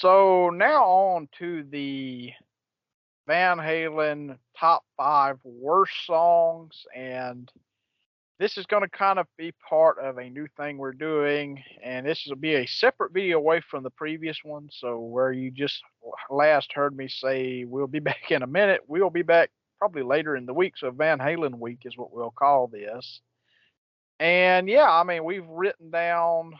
So now on to the Van Halen top five worst songs, and this is going to kind of be part of a new thing we're doing, and this will be a separate video away from the previous one. So where you just last heard me say we'll be back in a minute, we'll be back probably later in the week. So Van Halen week is what we'll call this. And yeah, I mean, we've written down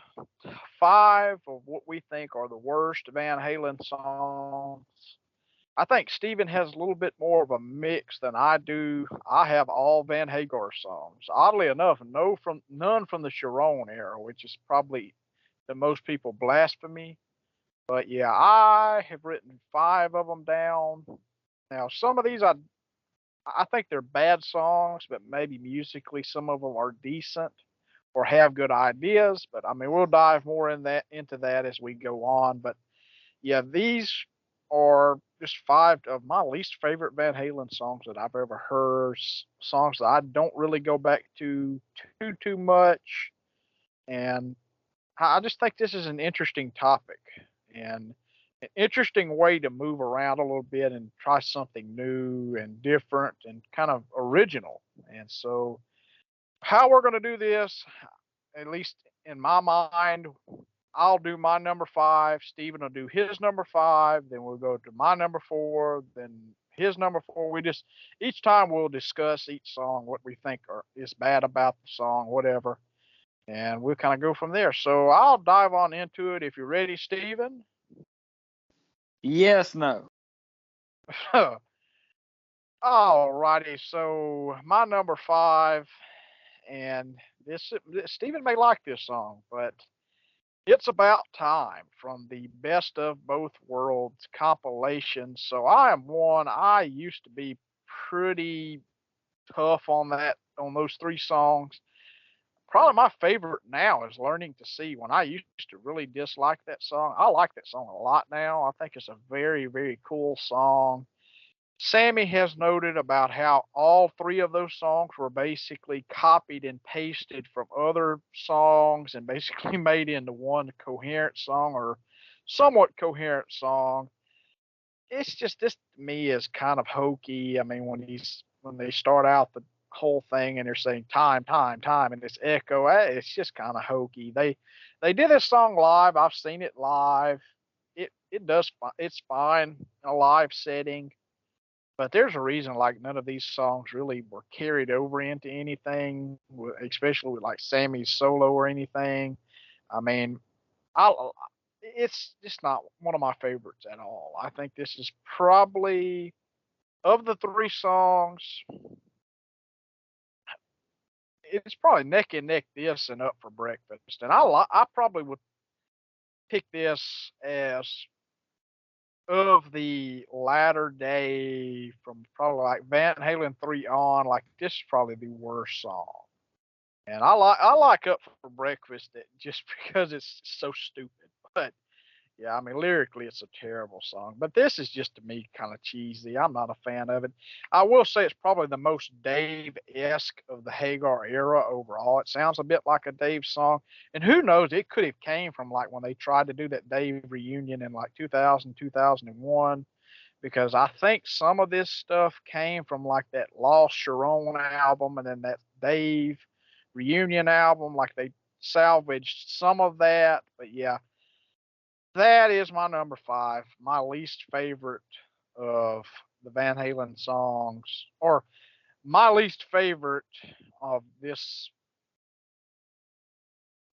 five of what we think are the worst Van Halen songs. I think Steven has a little bit more of a mix than I do. I have all Van Hagar songs. Oddly enough, none from the Sharon era, which is probably the most people blasphemy. But yeah, I have written five of them down. Now, some of these I think they're bad songs, but maybe musically some of them are decent or have good ideas. But I mean, we'll dive more into that as we go on. But yeah, these are just five of my least favorite Van Halen songs that I've ever heard. Songs that I don't really go back to too much, and I just think this is an interesting topic and an interesting way to move around a little bit and try something new and different and kind of original. And so, how we're going to do this, at least in my mind, I'll do my number five. Steven will do his number five. Then we'll go to my number four. Then his number four. We just each time we'll discuss each song, what we think is bad about the song, whatever, and we'll kind of go from there. So I'll dive on into it if you're ready, Steven. Yes, no. All righty. So my number five, and this Steven may like this song, but it's About Time from the Best of Both Worlds compilation. So I am one. I used to be pretty tough on those three songs. Probably my favorite now is Learning to See. When I used to really dislike that song, I like that song a lot now. I think it's a very, very cool song. Sammy has noted about how all three of those songs were basically copied and pasted from other songs and basically made into one coherent song or somewhat coherent song. It's just this to me is kind of hokey. I mean, when they start out the whole thing and they're saying time, time, time, and this echo, it's just kind of hokey. They did this song live. I've seen it live. It's fine in a live setting, but there's a reason like none of these songs really were carried over into anything, especially with like Sammy's solo or anything. I mean, I it's just not one of my favorites at all. I think this is probably of the three songs, it's probably neck and neck this and Up for Breakfast. And I probably would pick this as of the latter day from probably like Van Halen 3 on, like this is probably the worst song. And I like Up for Breakfast just because it's so stupid. But yeah, I mean lyrically it's a terrible song. But this is just to me kind of cheesy. I'm not a fan of it. I will say it's probably the most Dave-esque of the Hagar era overall. It sounds a bit like a Dave song. And who knows, it could have came from like when they tried to do that Dave reunion in like 2000, 2001, because I think some of this stuff came from like that Lost Sharon album and then that Dave reunion album. Like they salvaged some of that. But yeah, that is my number five, my least favorite of the Van Halen songs, or my least favorite of this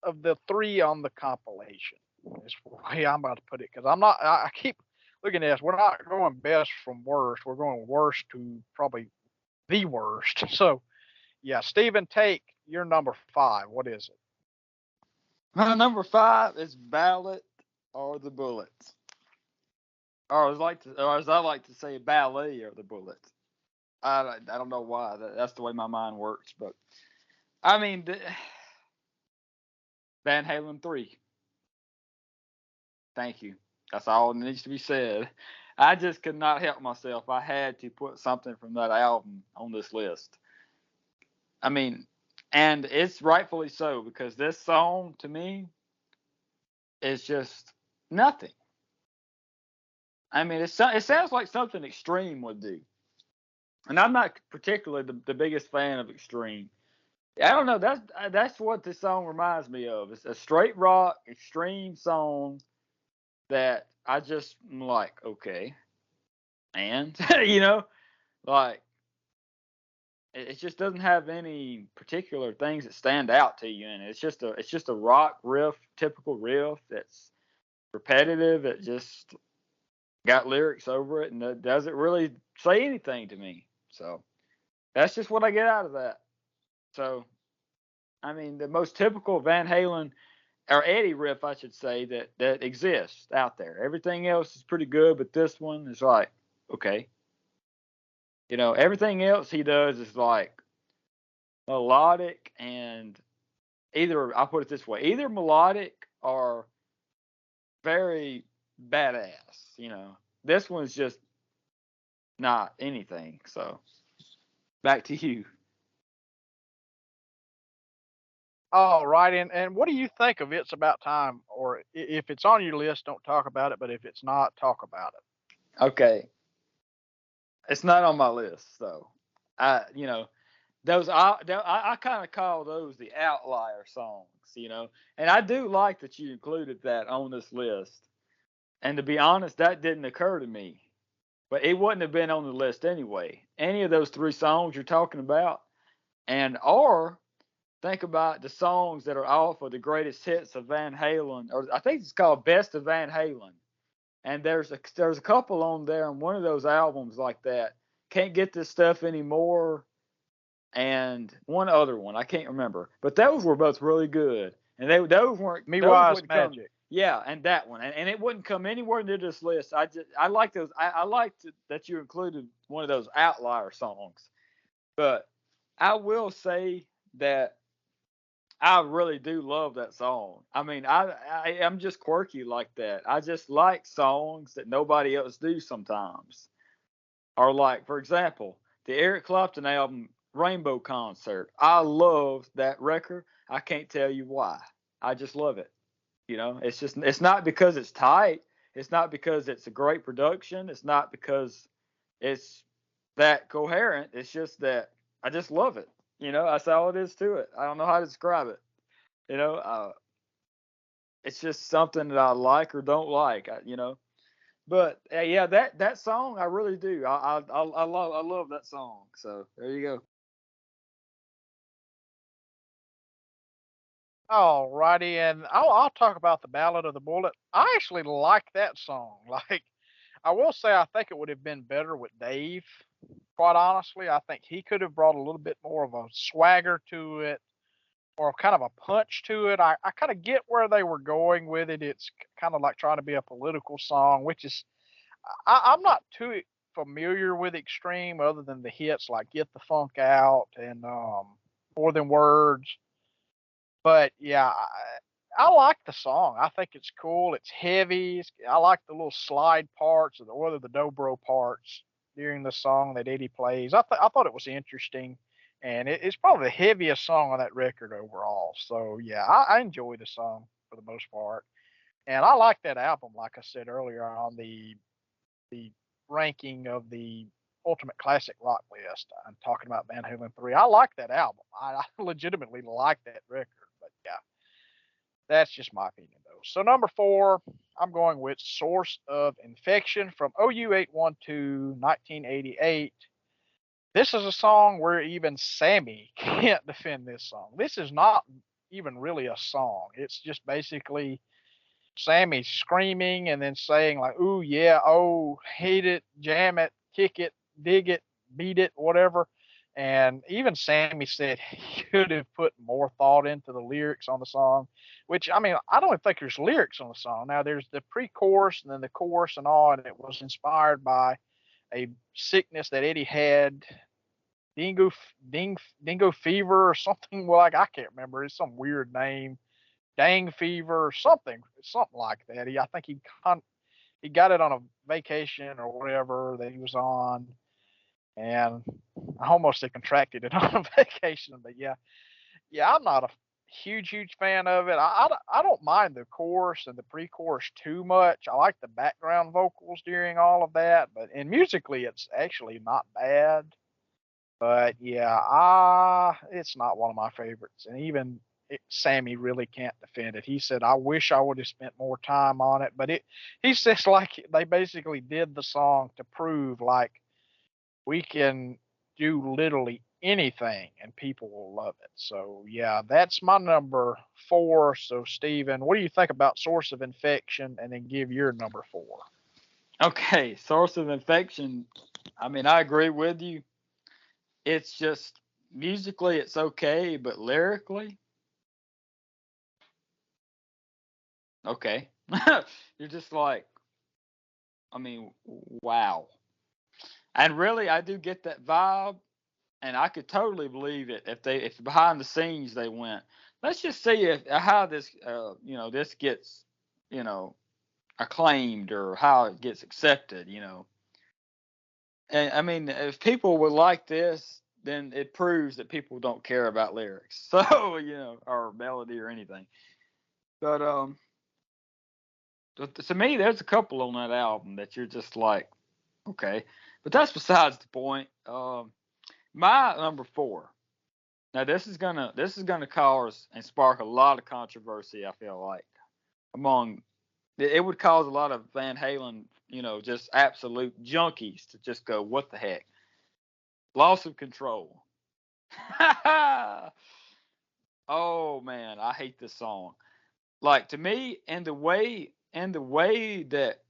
of the three on the compilation. Is the way I'm about to put it because I'm not. I keep looking at this. We're not going best from worst. We're going worst to probably the worst. So yeah, Stephen, take your number five. What is it? My number five is Ballot or the Bullets. Or as I like to say, ballet or the Bullets. I don't know why. That's the way my mind works. But, I mean, Van Halen 3. Thank you. That's all that needs to be said. I just could not help myself. I had to put something from that album on this list. I mean, and it's rightfully so because this song to me is just nothing. I mean, it sounds like something Extreme would do. And I'm not particularly the biggest fan of Extreme. I don't know. That's what this song reminds me of. It's a straight rock Extreme song that I just am like, okay, and like it just doesn't have any particular things that stand out to you in it. It's just a rock riff, typical riff that's repetitive. It just got lyrics over it, and it doesn't really say anything to me. So that's just what I get out of that. So I mean, the most typical Van Halen or Eddie riff, I should say, that exists out there. Everything else is pretty good, but this one is like, okay. Everything else he does is like melodic and I'll put it this way, either melodic or very badass. This one's just not anything. So back to you. All right, and what do you think of It's About Time? Or if it's on your list, don't talk about it. But if it's not, talk about it. Okay. It's not on my list, so those I kind of call those the outlier songs. And I do like that you included that on this list. And to be honest, that didn't occur to me, but it wouldn't have been on the list anyway. Any of those three songs you're talking about, or think about the songs that are off of the greatest hits of Van Halen, or I think it's called Best of Van Halen. And there's a couple on there on one of those albums like that. Can't Get This Stuff Anymore, and one other one I can't remember. But those were both really good, and those weren't Me those Wise wouldn't come. Magic. Yeah, and that one, and it wouldn't come anywhere near this list. I like those. I liked that you included one of those outlier songs. But I will say that I really do love that song. I mean, I'm just quirky like that. I just like songs that nobody else do sometimes. Or like, for example, the Eric Clapton album Rainbow Concert. I love that record. I can't tell you why. I just love it. It's not because it's tight. It's not because it's a great production. It's not because it's that coherent. It's just that I just love it. That's all it is to it. I don't know how to describe it. You know, uh, it's just something that I like or don't like. But yeah, that song I really do. I love that song. So there you go. All righty, and I'll talk about the Ballad of the Bullet. I actually like that song. Like, I will say, I think it would have been better with Dave. Quite honestly, I think he could have brought a little bit more of a swagger to it, or kind of a punch to it. I kind of get where they were going with it. It's kind of like trying to be a political song, which is I'm not too familiar with Extreme other than the hits like Get the Funk Out and More Than Words. But yeah, I like the song. I think it's cool. It's heavy. I like the little slide parts or the dobro parts during the song that Eddie plays. I thought it was interesting, and it's probably the heaviest song on that record overall. So yeah, I enjoy the song for the most part, and I like that album. Like I said earlier on the ranking of the Ultimate Classic Rock list. I'm talking about Van Halen 3. I like that album. I legitimately like that record. But yeah, that's just my opinion, though. So number 4, I'm going with Source of Infection from OU812, 1988. This is a song where even Sammy can't defend this song. This is not even really a song. It's just basically Sammy screaming and then saying like, "Ooh yeah, oh hate it, jam it, kick it, dig it, beat it, whatever." And even Sammy said he could have put more thought into the lyrics on the song, which I mean, I don't even think there's lyrics on the song. Now there's the pre-chorus and then the chorus and all, and it was inspired by a sickness that Eddie had, dingo, dingo fever or something. Well, like I can't remember. It's some weird name, Dang fever or something like that. I think he got it on a vacation or whatever that he was on, and I almost had contracted it on a vacation. But yeah, I'm not a huge fan of it. I don't mind the chorus and the pre-chorus too much. I like the background vocals during all of that, but and musically it's actually not bad. But yeah, it's not one of my favorites. And even Sammy really can't defend it. He said, "I wish I would have spent more time on it," but he says like they basically did the song to prove like we can do literally anything and people will love it. So yeah, that's my number 4. So Steven, what do you think about Source of Infection? And then give your number 4. Okay, source of infection. I mean, I agree with you. It's just musically it's okay, but lyrically, okay. You're just like, I mean, wow. And really, I do get that vibe, and I could totally believe it if behind the scenes they went, let's just see if how this this gets you know acclaimed or how it gets accepted. And I mean, if people would like this, then it proves that people don't care about lyrics, so or melody or anything. But to me, there's a couple on that album that you're just like, okay, but that's besides the point. My number 4. Now this is gonna cause and spark a lot of controversy. I feel like among it would cause a lot of Van Halen, just absolute junkies to just go, what the heck? Loss of control. Oh man, I hate this song. Like to me, and the way that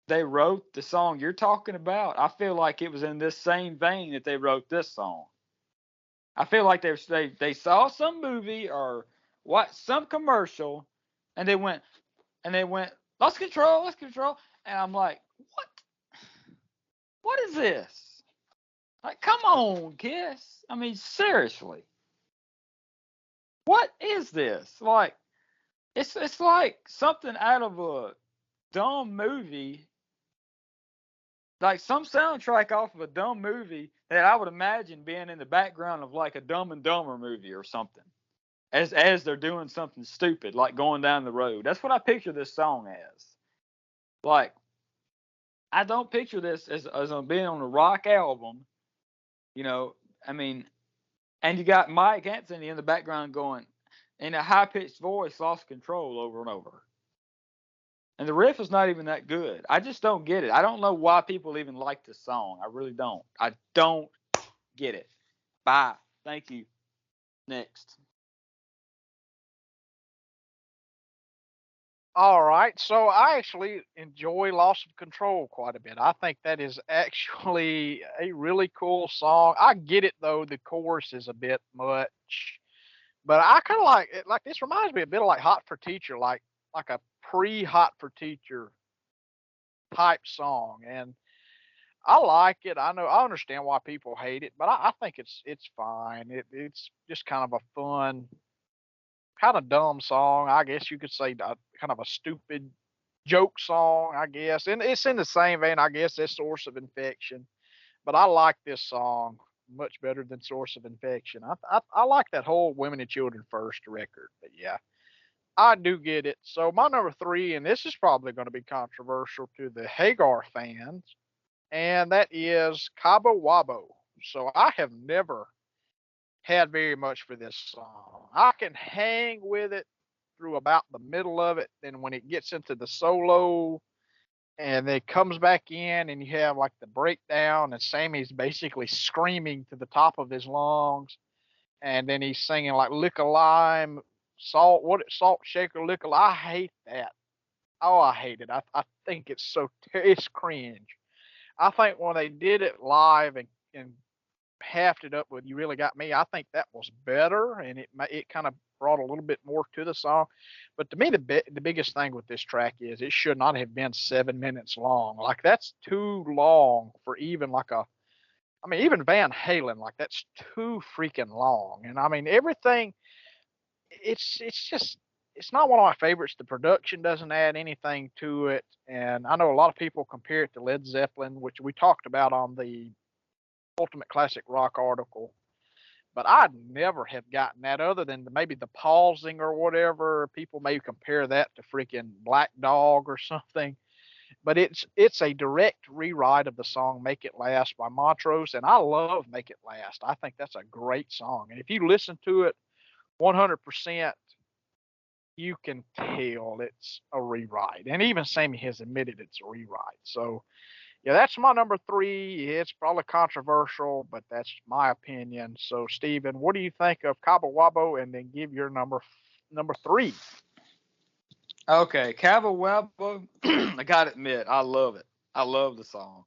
they wrote the song you're talking about, I feel like it was in this same vein that they wrote this song. I feel like they saw some movie or what some commercial, and they went lost control, and I'm like, what is this? Like, come on, Kiss. I mean, seriously, what is this? Like, it's like something out of a dumb movie, like some soundtrack off of a dumb movie that I would imagine being in the background of like a Dumb and Dumber movie or something. As they're doing something stupid, like going down the road. That's what I picture this song as. Like, I don't picture this as being on a rock album. You know, I mean, and you got Mike Anthony in the background going in a high pitched voice, lost control over and over. And the riff is not even that good. I just don't get it. I don't know why people even like this song. I really don't. I don't get it. Bye. Thank you. Next. All right. So I actually enjoy Loss of Control quite a bit. I think that is actually a really cool song. I get it though, the chorus is a bit much. But I kind of like it. Like this reminds me a bit of like Hot for Teacher, like a pre-Hot for Teacher type song. And I like it. I understand why people hate it, but I think it's fine. It's just kind of a fun, kind of dumb song. I guess you could say kind of a stupid joke song, I guess. And it's in the same vein, I guess, as Source of Infection. But I like this song much better than Source of Infection. I like that whole Women and Children First record. But yeah, I do get it. So my number 3, and this is probably going to be controversial to the Hagar fans, and that is Cabo Wabo. So I have never had very much for this song. I can hang with it through about the middle of it. Then when it gets into the solo and it comes back in and you have like the breakdown and Sammy's basically screaming to the top of his lungs and then he's singing like lick a lime, salt shaker lick a lime. I hate that. Oh, I hate it. I think it's cringe. I think when they did it live and halved it up with "You Really Got Me," I think that was better, and it kind of brought a little bit more to the song. But to me, the biggest thing with this track is it should not have been 7 minutes long. Like that's too long for even like a. I mean, even Van Halen, like that's too freaking long. And I mean, everything. It's just it's not one of my favorites. The production doesn't add anything to it, and I know a lot of people compare it to Led Zeppelin, which we talked about on the Ultimate Classic Rock article. But I'd never have gotten that other than maybe the pausing or whatever. People may compare that to freaking Black Dog or something. But it's a direct rewrite of the song "Make It Last" by Montrose, and I love "Make It Last." I think that's a great song, and if you listen to it 100%, you can tell it's a rewrite. And even Sammy has admitted it's a rewrite. So yeah, that's my number three. It's probably controversial, but that's my opinion. So Steven, what do you think of Cabo Wabo? And then give your number three. Okay, Cabo Wabo. I gotta admit, I love it. I love the song.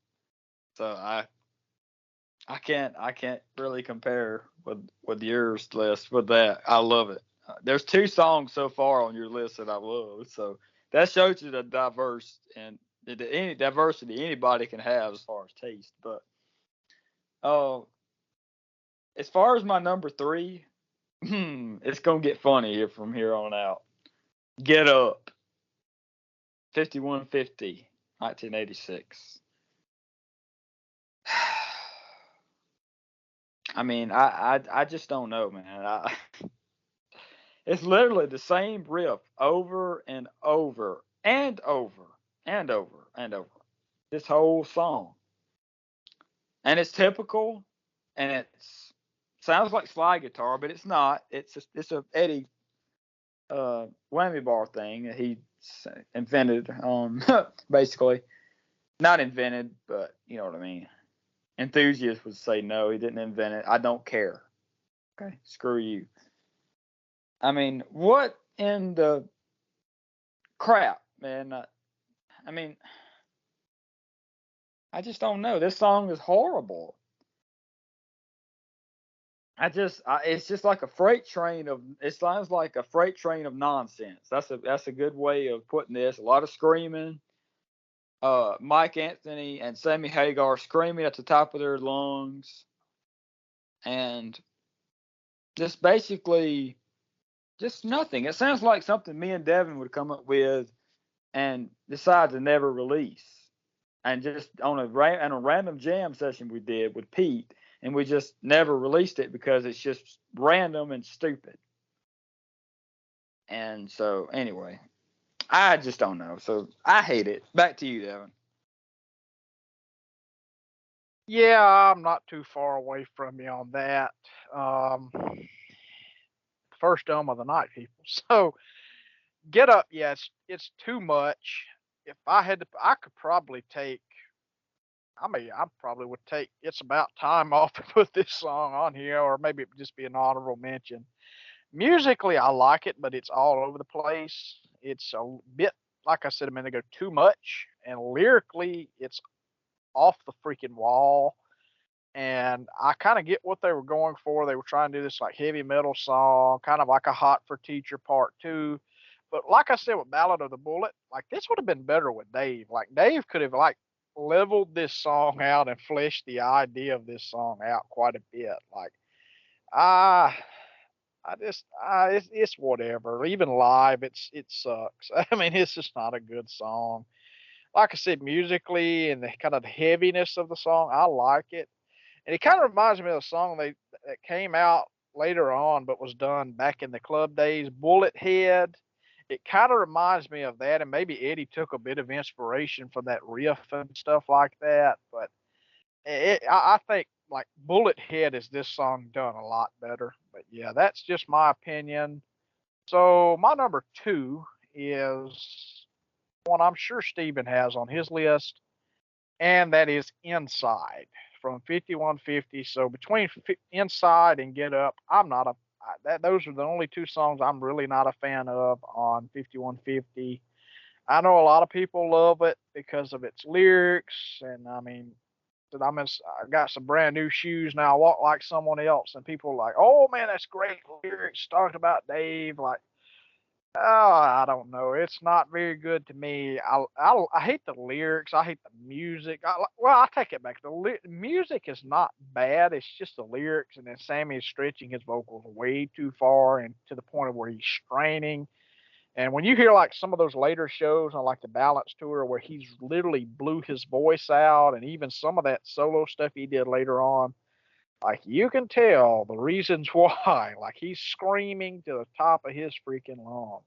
So I can't really compare with yours list with that. I love it. There's two songs so far on your list that I love. So that shows you the diverse and any diversity anybody can have as far as taste. But uh, as far as my number three, it's gonna get funny here from here on out. Get Up, 5150, 1986. I mean, I just don't know, man. It's literally the same riff over and over and over and over and over. This whole song, and it's typical, and it sounds like slide guitar, but it's not. It's a Eddie whammy bar thing that he invented. Basically, not invented, but you know what I mean. Enthusiasts would say no, he didn't invent it. I don't care. Okay, screw you. I mean, what in the crap, man? I mean, I just don't know. This song is horrible. It's just like a freight train of. It sounds like a freight train of nonsense. That's a good way of putting this. A lot of screaming. Mike Anthony and Sammy Hagar screaming at the top of their lungs, and just basically just nothing. It sounds like something me and Devin would come up with and decide to never release. And just on a random jam session we did with Pete, and we just never released it because it's just random and stupid. And so anyway, I just don't know. So I hate it. Back to you, Devin. Yeah, I'm not too far away from you on that. First of the night, people. So Get Up, yes, it's too much. If I had to, I could probably take. I mean, I probably would take "It's About Time" off and put this song on here, or maybe it would just be an honorable mention. Musically, I like it, but it's all over the place. It's a bit, like I said a minute ago, too much. And lyrically, it's off the freaking wall. And I kind of get what they were going for. They were trying to do this like heavy metal song, kind of like a Hot for Teacher Part 2. But like I said with Ballad of the Bullet, like this would have been better with Dave. Like Dave could have like leveled this song out and fleshed the idea of this song out quite a bit. Like, ah, it's whatever. Even live, it sucks. I mean, it's just not a good song. Like I said, musically and the kind of the heaviness of the song, I like it. And it kind of reminds me of a song that came out later on, but was done back in the club days, Bullet Head. It kind of reminds me of that, and maybe Eddie took a bit of inspiration from that riff and stuff like that. But I think like Bullet Head is this song done a lot better. But yeah, that's just my opinion. So my number two is one I'm sure Steven has on his list, and that is Inside from 5150. So between Inside and Get Up, I'm not a those are the only two songs I'm really not a fan of on 5150. I know a lot of people love it because of its lyrics, and I mean, I got some brand new shoes now. I walk like someone else, and people are like, "Oh man, that's great lyrics." Talking about Dave, like, oh, I don't know. It's not very good to me. I hate the lyrics. I hate the music. Well, I take it back. The music is not bad. It's just the lyrics, and then Sammy is stretching his vocals way too far and to the point of where he's straining. And when you hear like some of those later shows on like the Balance tour where he's literally blew his voice out, and even some of that solo stuff he did later on, Like you can tell the reasons why. Like he's screaming to the top of his freaking lungs.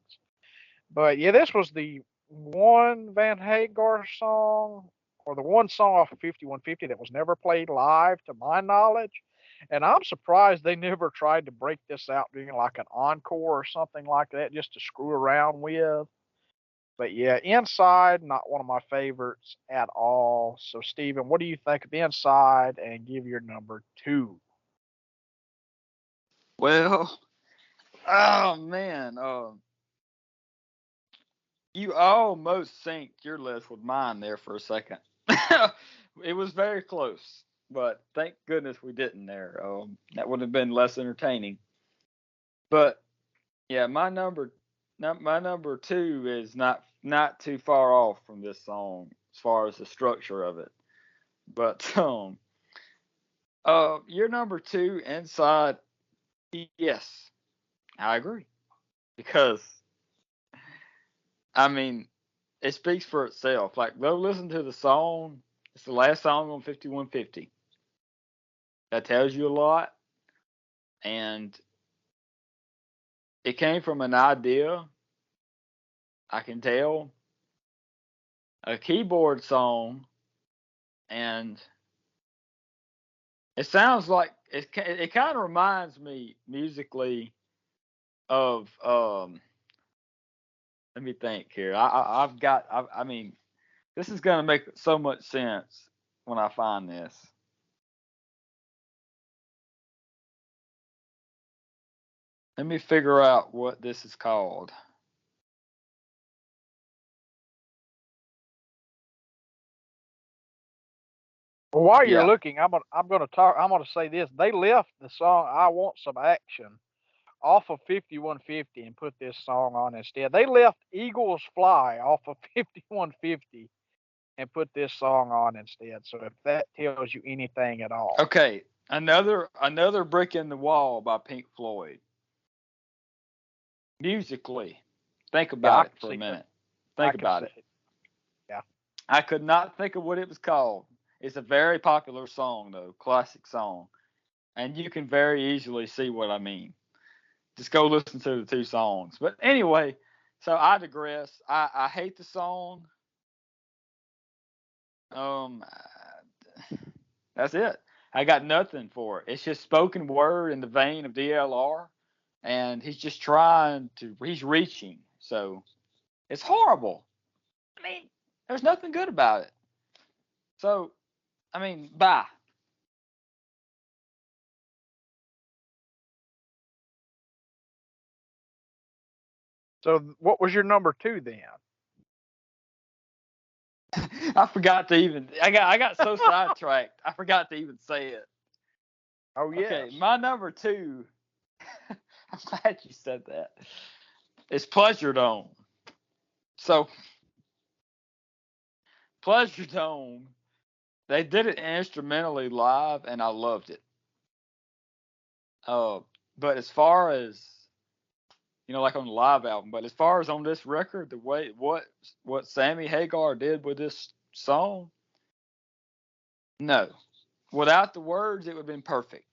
But yeah, this was the one Van Hagar song, or the one song off of 5150 that was never played live, to my knowledge. And I'm surprised they never tried to break this out doing like an encore or something like that just to screw around with. But yeah, Inside, not one of my favorites at all. So, Steven, what do you think of Inside, and give your number two? Well, oh man, you almost synced your list with mine there for a second. It was very close, but thank goodness we didn't there. That would have been less entertaining. But yeah, my number two is not too far off from this song as far as the structure of it. But your number two, Inside, yes, I agree, because I mean it speaks for itself. Like, go listen to the song. It's the last song on 5150. That tells you a lot, and it came from an idea. I can tell, a keyboard song, and it sounds like it kind of reminds me musically of let me think here. I mean, this is gonna make so much sense when I find this. Let me figure out what this is called. Well, while you're Yeah. looking, I'm gonna say this. They left the song "I Want Some Action" off of 5150 and put this song on instead. They left "Eagles Fly" off of 5150 and put this song on instead. So if that tells you anything at all. Okay. Another brick in the wall by Pink Floyd. Musically, think Yeah, I about it can for a see that. minute. I Think can about see it. it. Yeah. I could not think of what it was called. It's a very popular song, though, classic song, and you can very easily see what I mean. Just go listen to the two songs. But anyway, so I digress. I hate the song. Um, that's it. I got nothing for it. It's just spoken word in the vein of DLR, and he's just trying to. He's reaching. So it's horrible. I mean, there's nothing good about it. So, I mean, bye. So what was your number two then? I forgot to even. I got so sidetracked. I forgot to even say it. Oh Okay, yes. my number two. I'm glad you said that. It's Pleasure Dome. So, Pleasure Dome. They did it instrumentally live, and I loved it. Uh, but as far as like on the live album, but as far as on this record, the way what Sammy Hagar did with this song, no. Without the words, it would have been perfect.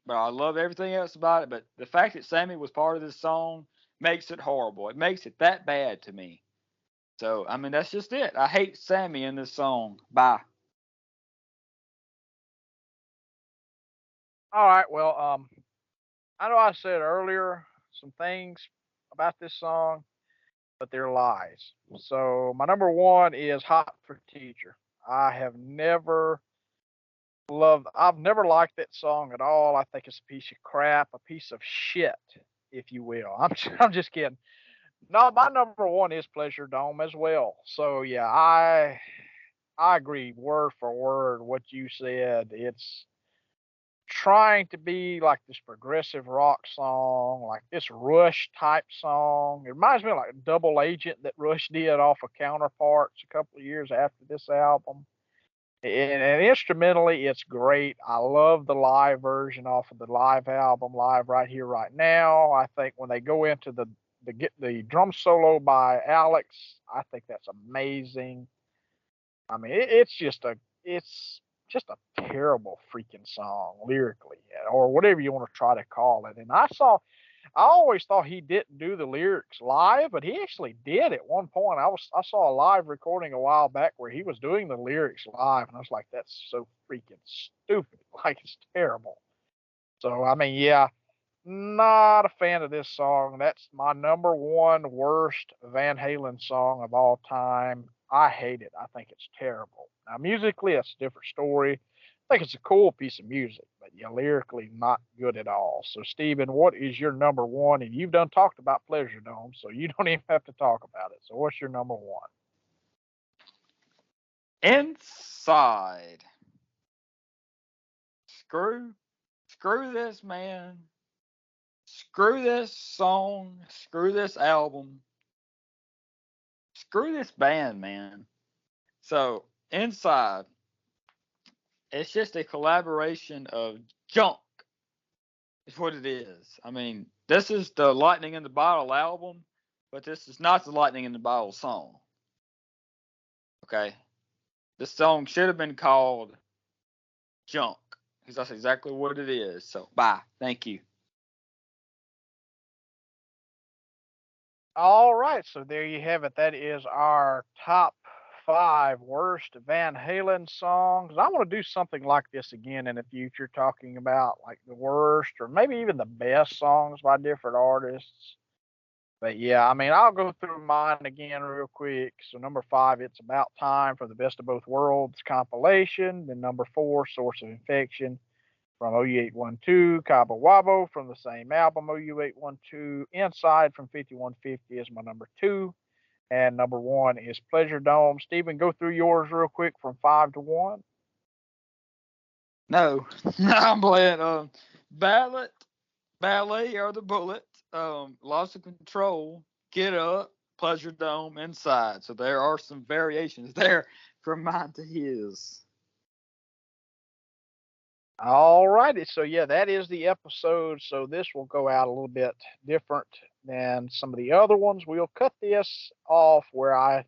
But I love everything else about it. But the fact that Sammy was part of this song makes it horrible. It makes it that bad to me. So I mean, that's just it. I hate Sammy in this song. Bye. All right. Well, I know I said earlier some things about this song, but they're lies. So my number one is "Hot for Teacher." I have never I've never liked that song at all. I think it's a piece of crap, a piece of shit, if you will. I'm just kidding. No, my number one is Pleasure Dome as well. So yeah, I agree word for word what you said. It's trying to be like this progressive rock song, like this Rush type song. It reminds me of like Double Agent that Rush did off of Counterparts a couple of years after this album. And instrumentally, it's great. I love the live version off of the live album, Live Right Here, Right Now. I think when they go into the drum solo by Alex, I think that's amazing. I mean, it's just it's just a terrible freaking song lyrically, or whatever you want to try to call it. And I always thought he didn't do the lyrics live, but he actually did at one point. I saw a live recording a while back where he was doing the lyrics live, and I was like, that's so freaking stupid. Like, it's terrible. So I mean, yeah, not a fan of this song. That's my number one worst Van Halen song of all time. I hate it. I think it's terrible. Now, musically, that's a different story. I think it's a cool piece of music, but yeah, lyrically, not good at all. So, Steven, what is your number one? And you've done talked about Pleasure Dome, so you don't even have to talk about it. So, what's your number one? Inside. Screw this, man. Screw this song. Screw this album. Screw this band, man. So, Inside, it's just a collaboration of junk, is what it is. I mean, this is the Lightning in the Bottle album, but this is not the Lightning in the Bottle song. Okay? This song should have been called Junk, because that's exactly what it is. So, bye. Thank you. All right, so there you have it. That is our top five worst Van Halen songs. I want to do something like this again in the future, talking about like the worst or maybe even the best songs by different artists. But yeah, I mean, I'll go through mine again real quick. So number five, It's About Time for the Best of Both Worlds compilation. Then number four, Source of Infection from OU812, Cabo Wabo from the same album, OU812. Inside from 5150 is my number two. And number one is Pleasure Dome. Stephen, go through yours real quick from 5 to 1. No, I'm playing Ballet or the Bullet, Loss of Control, Get Up, Pleasure Dome, Inside. So there are some variations there from mine to his. All righty. So, yeah, that is the episode. So, this will go out a little bit different than some of the other ones. We'll cut this off where I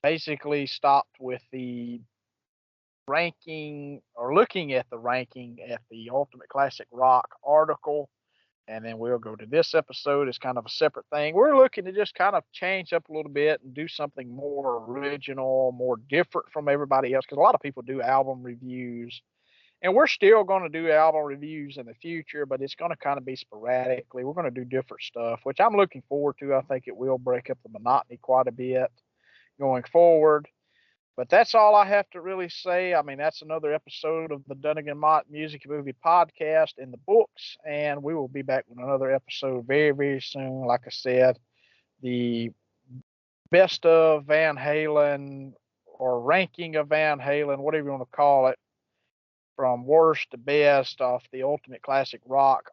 basically stopped with the ranking or looking at the ranking at the Ultimate Classic Rock article. And then we'll go to this episode as kind of a separate thing. We're looking to just kind of change up a little bit and do something more original, more different from everybody else. Because a lot of people do album reviews. And we're still going to do album reviews in the future, but it's going to kind of be sporadically. We're going to do different stuff, which I'm looking forward to. I think it will break up the monotony quite a bit going forward. But that's all I have to really say. I mean, that's another episode of the Dungan-Mott Music and Movie Podcast in the books, and we will be back with another episode very, very soon. Like I said, the best of Van Halen or ranking of Van Halen, whatever you want to call it, from worst to best off the Ultimate Classic Rock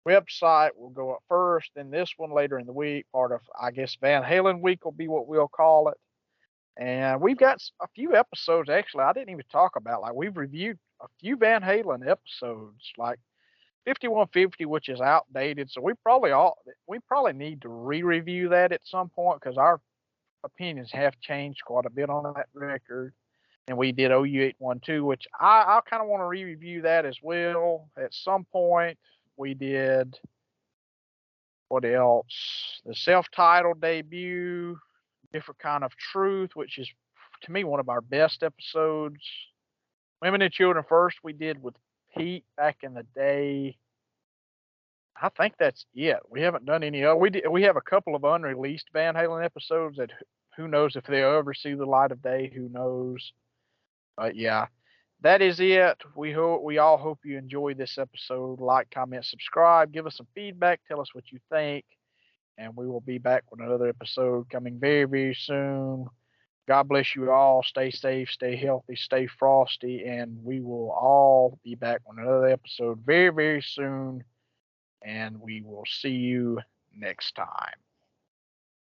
website will go up first. Then this one later in the week, part of, I guess, Van Halen Week will be what we'll call it. And we've got a few episodes, actually, I didn't even talk about. Like, we've reviewed a few Van Halen episodes, like 5150, which is outdated. So we probably need to re-review that at some point because our opinions have changed quite a bit on that record. And we did OU812, which I kind of want to re-review that as well at some point. We did, what else? The self-titled debut, Different Kind of Truth, which is, to me, one of our best episodes. Women and Children First, we did with Pete back in the day. I think that's it. We haven't done any other. We have a couple of unreleased Van Halen episodes that who knows if they'll ever see the light of day. Who knows? But yeah, that is it. We all hope you enjoyed this episode. Like, comment, subscribe, give us some feedback, tell us what you think, and we will be back with another episode coming very, very soon. God bless you all. Stay safe, stay healthy, stay frosty, and we will all be back with another episode very, very soon. And we will see you next time.